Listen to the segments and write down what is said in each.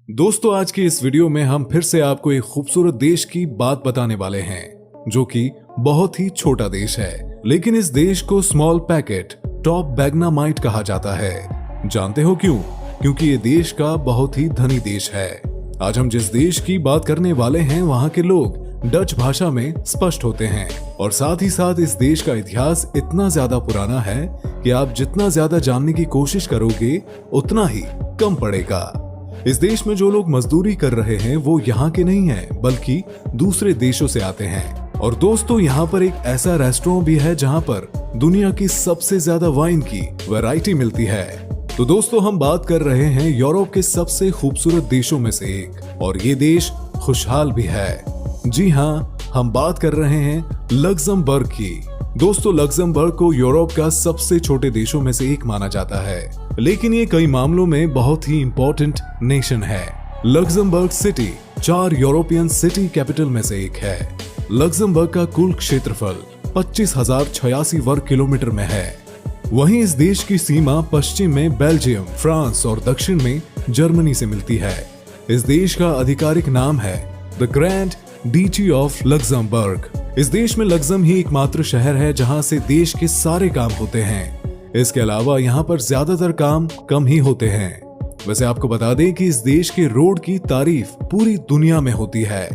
दोस्तों, आज की इस वीडियो में हम फिर से आपको एक खूबसूरत देश की बात बताने वाले हैं जो कि बहुत ही छोटा देश है, लेकिन इस देश को स्मॉल पैकेट टॉप बैग्नामाइट कहा जाता है। जानते हो क्यों? क्योंकि ये देश का बहुत ही धनी देश है। आज हम जिस देश की बात करने वाले हैं वहाँ के लोग डच भाषा में स्पष्ट होते हैं और साथ ही साथ इस देश का इतिहास इतना ज्यादा पुराना है कि आप जितना ज्यादा जानने की कोशिश करोगे उतना ही कम पड़ेगा। इस देश में जो लोग मजदूरी कर रहे हैं वो यहाँ के नहीं हैं, बल्कि दूसरे देशों से आते हैं। और दोस्तों, यहाँ पर एक ऐसा रेस्टोरेंट भी है जहाँ पर दुनिया की सबसे ज्यादा वाइन की वैरायटी मिलती है। तो दोस्तों, हम बात कर रहे हैं यूरोप के सबसे खूबसूरत देशों में से एक, और ये देश खुशहाल भी है। जी हाँ, हम बात कर रहे हैं लक्जमबर्ग की। दोस्तों, लक्जमबर्ग को यूरोप का सबसे छोटे देशों में से एक माना जाता है, लेकिन ये कई मामलों में बहुत ही इंपॉर्टेंट नेशन है। Luxembourg city 4 European city capital में से एक है। लक्जमबर्ग का कुल क्षेत्रफल 25,086 वर्ग किलोमीटर में है। वहीं इस देश की सीमा पश्चिम में बेल्जियम, फ्रांस और दक्षिण में जर्मनी से मिलती है। इस देश का आधिकारिक नाम है द ग्रैंड डीची ऑफ लक्जमबर्ग। इस देश में लक्जम ही एकमात्र शहर है जहां से देश के सारे काम होते हैं। इसके अलावा यहाँ पर ज्यादातर काम कम ही होते हैं। वैसे आपको बता दें कि इस देश के रोड की तारीफ पूरी दुनिया में होती है।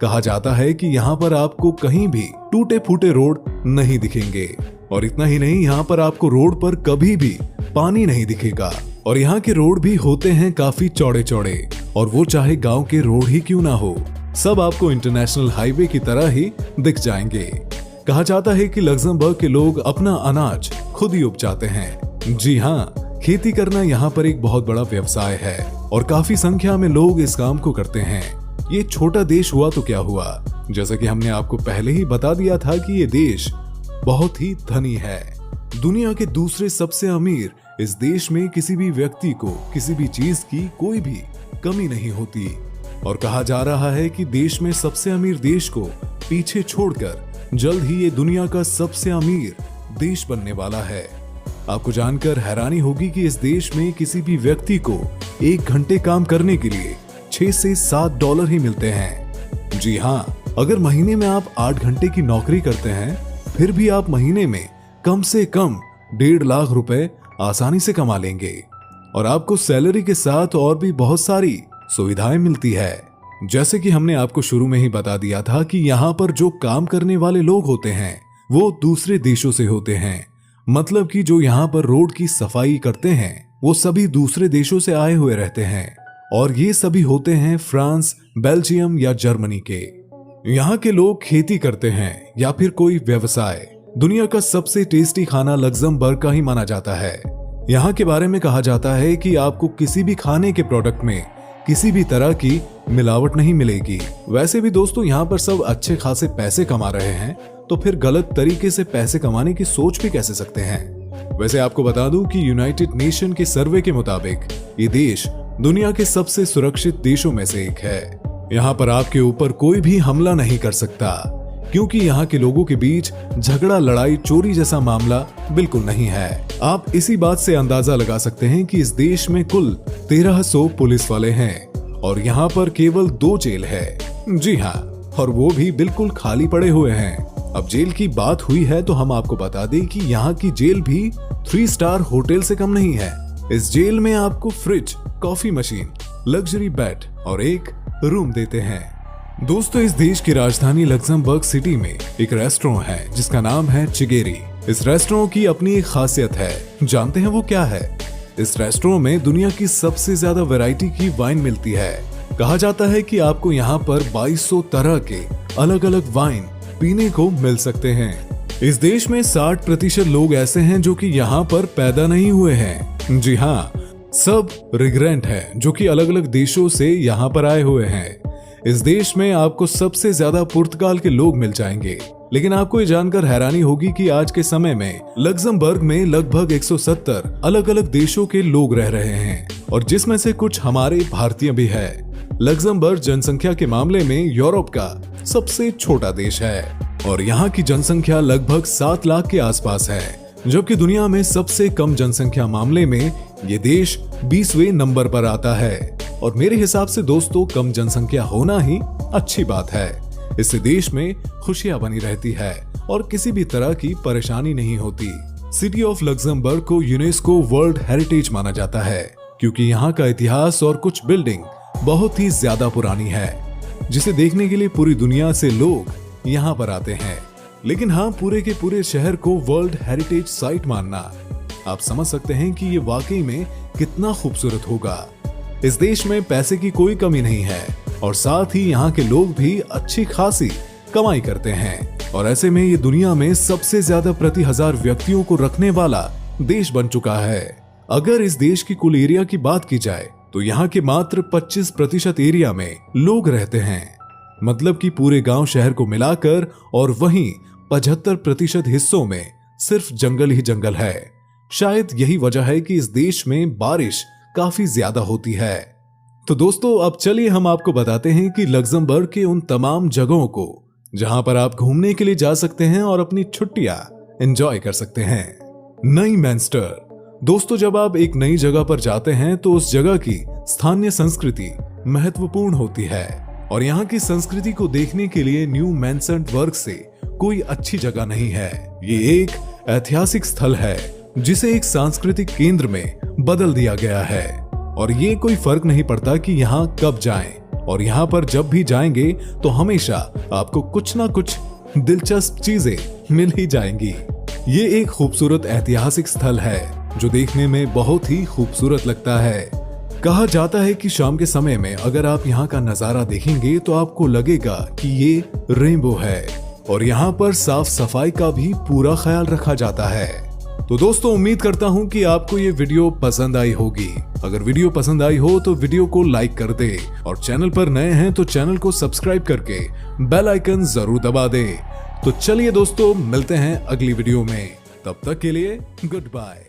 कहा जाता है कि यहाँ पर आपको कहीं भी टूटे फूटे रोड नहीं दिखेंगे, और इतना ही नहीं, यहाँ पर आपको रोड पर कभी भी पानी नहीं दिखेगा। और यहाँ के रोड भी होते हैं काफी चौड़े चौड़े, और वो चाहे गांव के रोड ही क्यों ना हो, सब आपको इंटरनेशनल हाईवे की तरह ही दिख जाएंगे। कहा जाता है कि लक्जमबर्ग के लोग अपना अनाज खुद ही उपजाते हैं। जी हाँ, खेती करना यहाँ पर एक बहुत बड़ा व्यवसाय है और काफी संख्या में लोग इस काम को करते हैं। ये छोटा देश हुआ तो क्या हुआ, जैसा कि हमने आपको पहले ही बता दिया था कि ये देश बहुत ही धनी है। दुनिया के दूसरे सबसे अमीर इस देश में किसी भी व्यक्ति को किसी भी चीज की कोई भी कमी नहीं होती, और कहा जा रहा है कि देश में सबसे अमीर देश को पीछे छोड़कर जल्द ही ये दुनिया का सबसे अमीर देश बनने वाला है। आपको जानकर हैरानी होगी कि इस देश में किसी भी व्यक्ति को 1 घंटे काम करने के लिए 6 से 7 डॉलर ही मिलते हैं। जी हाँ, अगर महीने में आप 8 घंटे की नौकरी करते हैं, फिर भी आप महीने में कम से कम 1.5 लाख रुपए आसानी से कमा लेंगे, और आपको सैलरी के साथ और भी बहुत सारी सुविधाएं मिलती है। जैसे कि हमने आपको शुरू में ही बता दिया था कि यहाँ पर जो काम करने वाले लोग होते हैं वो दूसरे देशों से होते हैं। मतलब कि जो यहाँ पर रोड की सफाई करते हैं वो सभी दूसरे देशों से आए हुए रहते हैं, और ये सभी होते हैं फ्रांस, बेल्जियम या जर्मनी के। यहाँ के लोग खेती करते हैं या फिर कोई व्यवसाय। दुनिया का सबसे टेस्टी खाना लक्जमबर्ग का ही माना जाता है। यहाँ के बारे में कहा जाता है कि आपको किसी भी खाने के प्रोडक्ट में किसी भी तरह की मिलावट नहीं मिलेगी। वैसे भी दोस्तों, यहाँ पर सब अच्छे खासे पैसे कमा रहे हैं, तो फिर गलत तरीके से पैसे कमाने की सोच भी कैसे सकते हैं। वैसे आपको बता दूं कि यूनाइटेड नेशन के सर्वे के मुताबिक ये देश दुनिया के सबसे सुरक्षित देशों में से एक है। यहाँ पर आपके ऊपर कोई भी हमला नहीं कर सकता, क्योंकि यहाँ के लोगों के बीच झगड़ा, लड़ाई, चोरी जैसा मामला बिल्कुल नहीं है। आप इसी बात से अंदाजा लगा सकते हैं कि इस देश में कुल 1300 पुलिस वाले हैं, और यहाँ पर केवल 2 जेल है। जी हाँ, और वो भी बिल्कुल खाली पड़े हुए हैं। अब जेल की बात हुई है तो हम आपको बता दें कि यहाँ की जेल भी 3 स्टार होटल से कम नहीं है। इस जेल में आपको fridge, coffee machine, luxury bed और एक रूम देते हैं। दोस्तों, इस देश की राजधानी लक्जमबर्ग सिटी में एक रेस्टोरेंट है जिसका नाम है चिगेरी। इस रेस्टोरेंट की अपनी एक खासियत है, जानते हैं वो क्या है? इस रेस्टोरेंट में दुनिया की सबसे ज्यादा वैरायटी की वाइन मिलती है। कहा जाता है कि आपको यहाँ पर 2200 तरह के अलग अलग वाइन पीने को मिल सकते हैं। इस देश में 60% लोग ऐसे हैं जो कि यहाँ पर पैदा नहीं हुए हैं। जी हाँ, सब रिग्रेंट है जो कि अलग अलग देशों से यहाँ पर आए हुए हैं। इस देश में आपको सबसे ज्यादा पुर्तगाल के लोग मिल जाएंगे, लेकिन आपको ये जानकर हैरानी होगी कि आज के समय में लक्जमबर्ग में लगभग 170 अलग अलग देशों के लोग रह रहे हैं, और जिसमें से कुछ हमारे भारतीय भी है। लक्जमबर्ग जनसंख्या के मामले में यूरोप का सबसे छोटा देश है, और यहाँ की जनसंख्या लगभग 7 लाख के आसपास है, जबकि दुनिया में सबसे कम जनसंख्या मामले में ये देश 20वें नंबर पर आता है। और मेरे हिसाब से दोस्तों कम जनसंख्या होना ही अच्छी बात है। इससे देश में खुशियां बनी रहती है और किसी भी तरह की परेशानी नहीं होती। सिटी ऑफ लग्जमबर्ग को यूनेस्को वर्ल्ड हेरिटेज माना जाता है क्योंकि यहाँ का इतिहास और कुछ बिल्डिंग बहुत ही ज्यादा पुरानी है, जिसे देखने के लिए पूरी दुनिया से लोग यहाँ पर आते हैं। लेकिन हाँ, पूरे के पूरे शहर को वर्ल्ड हेरिटेज साइट मानना, आप समझ सकते हैं कि ये वाकई में कितना खूबसूरत होगा। इस देश में पैसे की कोई कमी नहीं है और साथ ही यहाँ के लोग भी अच्छी खासी कमाई करते हैं और ऐसे में ये दुनिया में सबसे ज्यादा प्रति 1000 व्यक्तियों को रखने वाला देश बन चुका है। अगर इस देश की कुल एरिया की बात की जाए तो यहाँ के मात्र 25% एरिया में लोग रहते हैं, मतलब कि पूरे गांव शहर को मिलाकर, और वहीं 75% हिस्सों में सिर्फ जंगल ही जंगल है। शायद यही वजह है कि इस देश में बारिश काफी ज्यादा होती है। तो दोस्तों अब चलिए हम आपको बताते हैं कि लग्जमबर्ग के उन तमाम जगहों को जहां पर आप घूमने के लिए जा सकते हैं और अपनी छुट्टियां एंजॉय कर सकते हैं। नई मैनस्टर। दोस्तों जब आप एक नई जगह पर जाते हैं तो उस जगह की स्थानीय संस्कृति महत्वपूर्ण होती है और यहाँ की संस्कृति को देखने के लिए न्यू मैनसनबर्ग से कोई अच्छी जगह नहीं है। ये एक ऐतिहासिक स्थल है जिसे एक सांस्कृतिक केंद्र में बदल दिया गया है और ये कोई फर्क नहीं पड़ता कि यहाँ कब जाएं, और यहाँ पर जब भी जाएंगे तो हमेशा आपको कुछ ना कुछ दिलचस्प चीजें मिल ही जाएंगी। ये एक खूबसूरत ऐतिहासिक स्थल है जो देखने में बहुत ही खूबसूरत लगता है। कहा जाता है कि शाम के समय में अगर आप यहाँ का नजारा देखेंगे तो आपको लगेगा कि ये रेनबो है और यहाँ पर साफ सफाई का भी पूरा ख्याल रखा जाता है। तो दोस्तों उम्मीद करता हूँ कि आपको ये वीडियो पसंद आई होगी। अगर वीडियो पसंद आई हो तो वीडियो को लाइक कर दे और चैनल पर नए हैं तो चैनल को सब्सक्राइब करके बेल आइकन जरूर दबा दे। तो चलिए दोस्तों मिलते हैं अगली वीडियो में, तब तक के लिए गुड बाय।